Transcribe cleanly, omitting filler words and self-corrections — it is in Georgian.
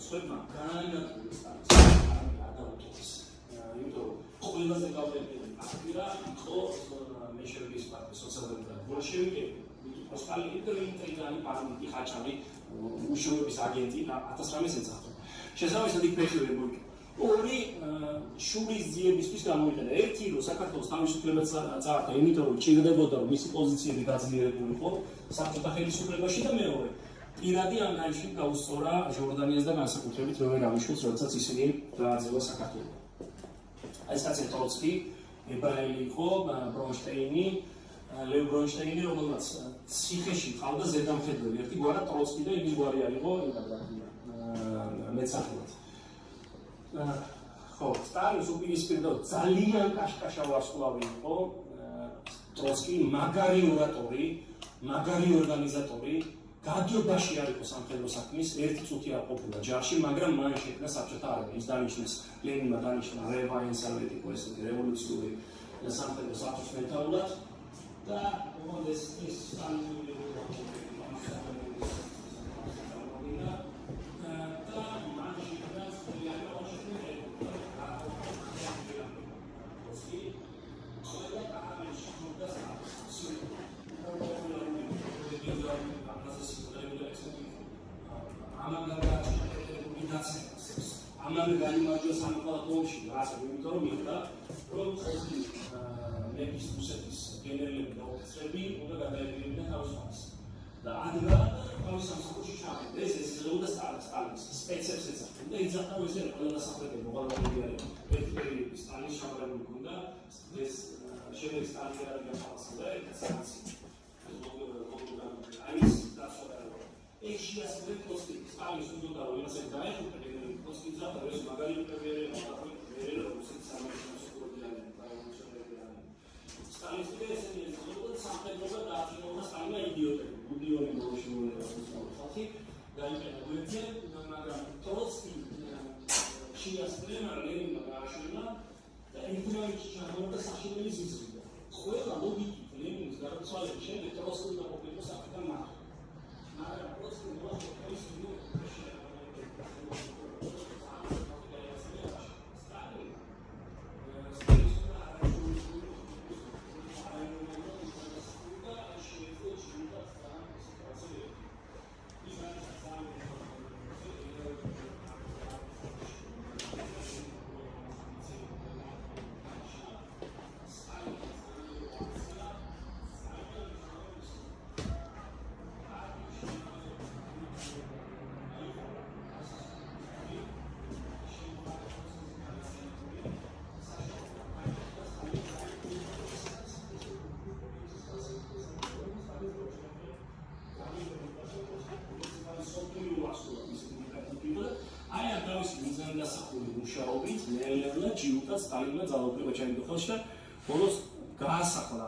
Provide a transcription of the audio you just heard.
სხვებმა განანადგურეს სტალის ადაუტოვის. იმიტომ რომ ყველაზე გავლენიანი ფაქტია იყო მეშევის პარტიის სოციალ-დემოკრატიული ბოლშევიკები. Ostali parti ხაჭარი უშუალოების აგენტი 1900 წელს. შესაბამისად იქ ფეშურებული. ორი შურის ძიებისთვის გამოიყენა. ერთი რომ საქართველოს თავისუფლებას წაართვა, იმიტომ რომ ჭირდებოდა რომ მისი პოზიციები გაძლიერებულიყო საბჭოთა ხელისუფლებაში და მეორე პირადი ანგარიში გაუსწორა ჟორდანიას და განსაკუთრებით როვენ აღნიშნულს, როდესაც ისინი გააძევა საქართველოს. აი ეს ტროცკი, ებრაელი იყო, ბრონშტეინი ლევ ბრონშტეინი, რომელმაც ციხეში ყავდა ზედამხედველი, ერთი გვარა ტროცკი და იგი გვარი არისო, მეცახელად. ხო, სტალინის უპირისპირდა ძალიან კაშკაშა ვარსკვლავი იყო, ტროცკი მაგარი ორატორი, მაგარი ორგანიზატორი, გაგებაში არ იყო სამხედრო საქმის, ერთი წუთი არ ყოფილა ჯარში, მაგრამ მან შექმნა საბჭოთა არმია. ის დანიშნეს ლენინმა დანიშნა რევა ენსალეტიკო ესეთი რევოლუციური სამხედრო საბჭოს მეთაურად. და ეს სტალინური ამან განიმარჯვა სამოქალაქო ომში, რასაც იმიტომ რომ მიხდა რომ მეფის რუსეთის გენერლები და ოფიცრები უნდა გადაეპირებინა თავისუფლებას. და ადგა თავის სამსახურში ჩავიდა. ეს ეზრეოდა სტალინის სპეცებს ეძახდა და იძახდა რომ ესე ყველა დასახლებები მოყოლებული არის. ერთი პერიოდი სტალინის შამრებული ქონდა, ეს შემდეგ სტალინი არ გახალხდა და სანქცი. აი ეს დასწორდა. ეს შეასრულე პოსტი სტალინის უნდა რომ იმას დაეხუტა პოსტი ზადა ეს მაგარი პრემიერება და რუსეთის სამართლებრივი სტალინის ესენი ზოგადად სამხედროა დააჩინოა სტალინა იდიოტები, ბუდიონი ბოლშევიკური ხალხი დაიწყება გვერდზე, მაგრამ ტროცკი შეასრულე ლენინმა გააშენა და ერთმანეთში ჩამოვარდა საშინელი ზიზღიდა. ყველა ლოგიკით ლენინის გარდაცვალების შემდეგ ტროცკი უნდა ყოფილიყო საფრთხე მაგრამ ტროცკი მოახერხა ის სტალინმა ძალაუფლება ჩაიგდო ხელში და ბოლოს გაასახლა